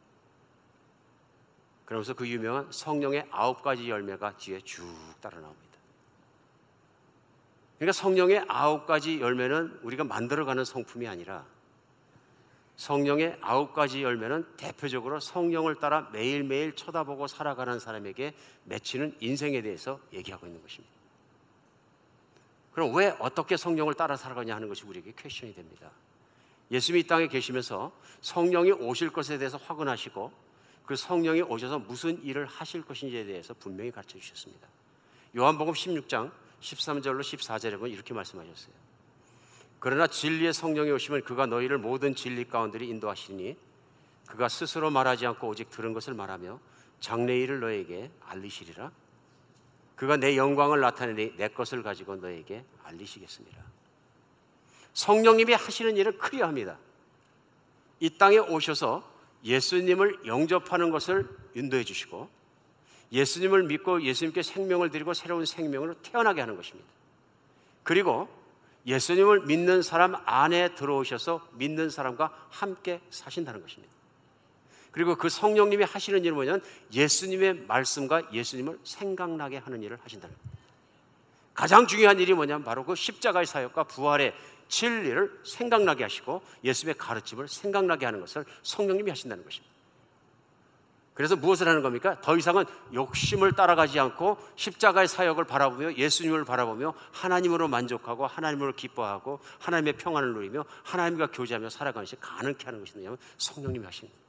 그러면서 그 유명한 성령의 9가지 열매가 뒤에 쭉 따라 나옵니다. 그러니까 성령의 9가지 열매는 우리가 만들어가는 성품이 아니라 성령의 9가지 열매는 대표적으로 성령을 따라 매일매일 쳐다보고 살아가는 사람에게 맺히는 인생에 대해서 얘기하고 있는 것입니다. 그럼 왜 어떻게 성령을 따라 살아가냐 하는 것이 우리에게 퀘스천이 됩니다. 예수님이 이 땅에 계시면서 성령이 오실 것에 대해서 확언하시고 그 성령이 오셔서 무슨 일을 하실 것인지에 대해서 분명히 가르쳐 주셨습니다. 요한복음 16장 13절로 14절에 보면 이렇게 말씀하셨어요. 그러나 진리의 성령이 오시면 그가 너희를 모든 진리 가운데로 인도하시니 그가 스스로 말하지 않고 오직 들은 것을 말하며 장래 일을 너에게 알리시리라. 그가 내 영광을 나타내니 내 것을 가지고 너에게 알리시겠습니다. 성령님이 하시는 일은 크리합니다. 이 땅에 오셔서 예수님을 영접하는 것을 인도해 주시고 예수님을 믿고 예수님께 생명을 드리고 새로운 생명으로 태어나게 하는 것입니다. 그리고 예수님을 믿는 사람 안에 들어오셔서 믿는 사람과 함께 사신다는 것입니다. 그리고 그 성령님이 하시는 일은 뭐냐면 예수님의 말씀과 예수님을 생각나게 하는 일을 하신다는 겁니다. 가장 중요한 일이 뭐냐면 바로 그 십자가의 사역과 부활의 진리를 생각나게 하시고 예수님의 가르침을 생각나게 하는 것을 성령님이 하신다는 것입니다. 그래서 무엇을 하는 겁니까? 더 이상은 욕심을 따라가지 않고 십자가의 사역을 바라보며 예수님을 바라보며 하나님으로 만족하고 하나님으로 기뻐하고 하나님의 평안을 누리며 하나님과 교제하며 살아가는 것이 가능케 하는 것이 뭐냐면 성령님이 하시는 겁니다.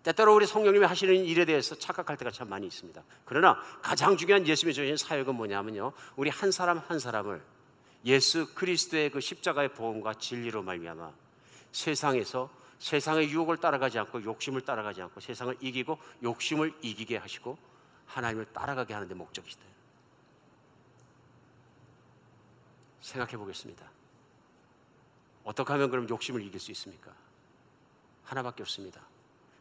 때때로 우리 성령님이 하시는 일에 대해서 착각할 때가 참 많이 있습니다. 그러나 가장 중요한 예수님이 주신 사역은 뭐냐면요, 우리 한 사람 한 사람을 예수 그리스도의 그 십자가의 복음과 진리로 말미암아 세상에서 세상의 유혹을 따라가지 않고 욕심을 따라가지 않고 세상을 이기고 욕심을 이기게 하시고 하나님을 따라가게 하는 데 목적이시다. 생각해 보겠습니다. 어떻게 하면 그럼 욕심을 이길 수 있습니까? 하나밖에 없습니다.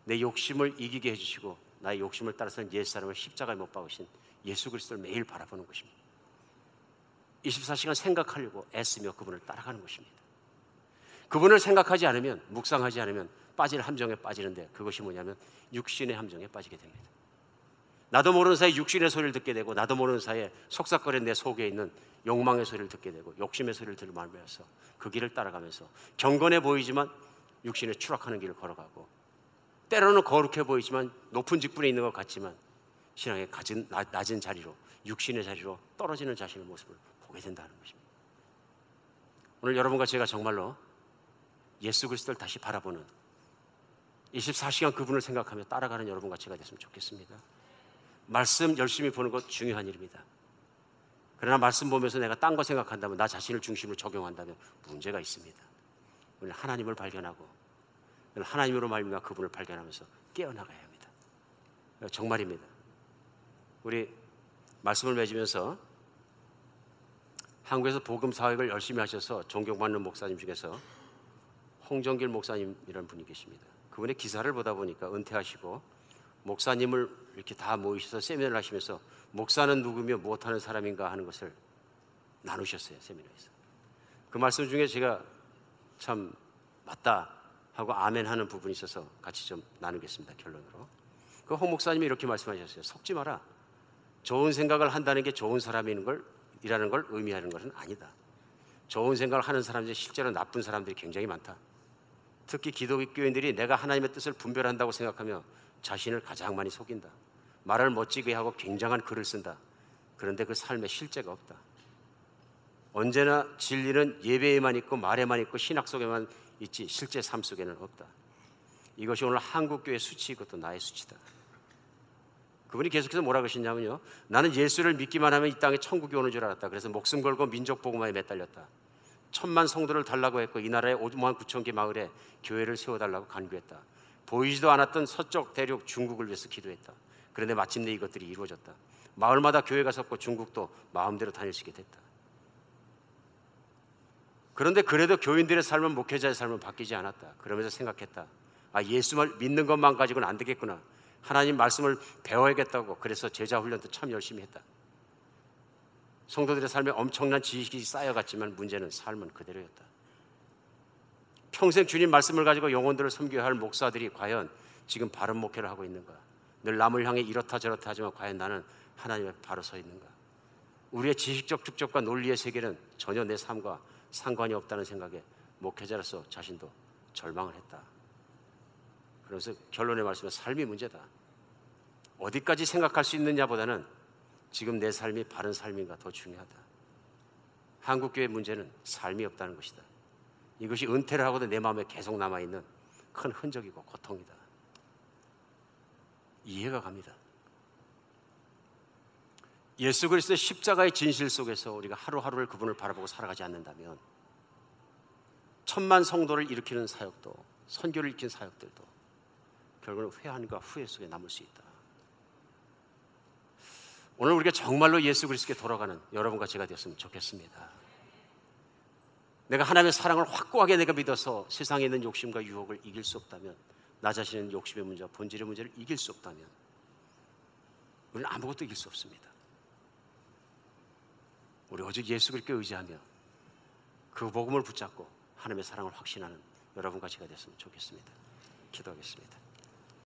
내 욕심을 이기게 해주시고 나의 욕심을 따라서는 옛사람을 십자가에 못 박으신 예수 그리스도를 매일 바라보는 것입니다. 24시간 생각하려고 애쓰며 그분을 따라가는 것입니다. 그분을 생각하지 않으면, 묵상하지 않으면 빠질 함정에 빠지는데 그것이 뭐냐면 육신의 함정에 빠지게 됩니다. 나도 모르는 사이에 육신의 소리를 듣게 되고 나도 모르는 사이에 속삭거리는 내 속에 있는 욕망의 소리를 듣게 되고 욕심의 소리를 들으면서 그 길을 따라가면서 경건해 보이지만 육신에 추락하는 길을 걸어가고 때로는 거룩해 보이지만 높은 직분에 있는 것 같지만 신앙의 낮은 자리로 육신의 자리로 떨어지는 자신의 모습을 보게 된다는 것입니다. 오늘 여러분과 제가 정말로 예수 그리스도를 다시 바라보는 24시간 그분을 생각하며 따라가는 여러분과 제가 됐으면 좋겠습니다. 말씀 열심히 보는 것 중요한 일입니다. 그러나 말씀 보면서 내가 딴 거 생각한다면 나 자신을 중심으로 적용한다면 문제가 있습니다. 오늘 하나님을 발견하고 하나님으로 말미암아 그분을 발견하면서 깨어나가야 합니다. 정말입니다. 우리 말씀을 맺으면서 한국에서 복음 사역을 열심히 하셔서 존경받는 목사님 중에서 홍정길 목사님이라는 분이 계십니다. 그분의 기사를 보다 보니까 은퇴하시고 목사님을 이렇게 다 모이셔서 세미나를 하시면서 목사는 누구며 무엇하는 사람인가 하는 것을 나누셨어요. 세미나에서. 그 말씀 중에 제가 참 맞다 하고 아멘 하는 부분이 있어서 같이 좀 나누겠습니다. 결론으로. 그 홍 목사님이 이렇게 말씀하셨어요. 속지 마라. 좋은 생각을 한다는 게 좋은 사람이라는 걸 의미하는 것은 아니다. 좋은 생각을 하는 사람들이 실제로 나쁜 사람들이 굉장히 많다. 특히 기독교인들이 내가 하나님의 뜻을 분별한다고 생각하며 자신을 가장 많이 속인다. 말을 멋지게 하고 굉장한 글을 쓴다. 그런데 그 삶에 실제가 없다. 언제나 진리는 예배에만 있고 말에만 있고 신학 속에만 있지 실제 삶 속에는 없다. 이것이 오늘 한국교회의 수치이고 또 나의 수치다. 그분이 계속해서 뭐라 그러시냐면요, 나는 예수를 믿기만 하면 이 땅에 천국이 오는 줄 알았다. 그래서 목숨 걸고 민족 복음화에 매달렸다. 1000만 성도를 달라고 했고 이 나라에 5만 9천 개 마을에 교회를 세워달라고 간구했다. 보이지도 않았던 서쪽 대륙 중국을 위해서 기도했다. 그런데 마침내 이것들이 이루어졌다. 마을마다 교회가 섰고 중국도 마음대로 다닐 수 있게 됐다. 그런데 그래도 교인들의 삶은 목회자의 삶은 바뀌지 않았다. 그러면서 생각했다. 예수를 믿는 것만 가지고는 안 되겠구나. 하나님 말씀을 배워야겠다고. 그래서 제자 훈련도 참 열심히 했다. 성도들의 삶에 엄청난 지식이 쌓여갔지만 문제는 삶은 그대로였다. 평생 주님 말씀을 가지고 영혼들을 섬겨야 할 목사들이 과연 지금 바른 목회를 하고 있는가? 늘 남을 향해 이렇다 저렇다 하지만 과연 나는 하나님 앞에 바로 서 있는가? 우리의 지식적 축적과 논리의 세계는 전혀 내 삶과 상관이 없다는 생각에 목회자로서 자신도 절망을 했다. 그래서 결론의 말씀은 삶이 문제다. 어디까지 생각할 수 있느냐보다는 지금 내 삶이 바른 삶인가 더 중요하다. 한국교회의 문제는 삶이 없다는 것이다. 이것이 은퇴를 하고도 내 마음에 계속 남아있는 큰 흔적이고 고통이다. 이해가 갑니다. 예수 그리스도의 십자가의 진실 속에서 우리가 하루하루를 그분을 바라보고 살아가지 않는다면 천만 성도를 일으키는 사역도, 선교를 일으킨 사역들도 결국은 회한과 후회 속에 남을 수 있다. 오늘 우리가 정말로 예수 그리스도께 돌아가는 여러분과 제가 되었으면 좋겠습니다. 내가 하나님의 사랑을 확고하게 내가 믿어서 세상에 있는 욕심과 유혹을 이길 수 없다면, 나 자신의 욕심의 문제와 본질의 문제를 이길 수 없다면 우리는 아무것도 이길 수 없습니다. 우리 오직 예수 그리스도께 의지하며 그 복음을 붙잡고 하나님의 사랑을 확신하는 여러분과 제가 됐으면 좋겠습니다. 기도하겠습니다.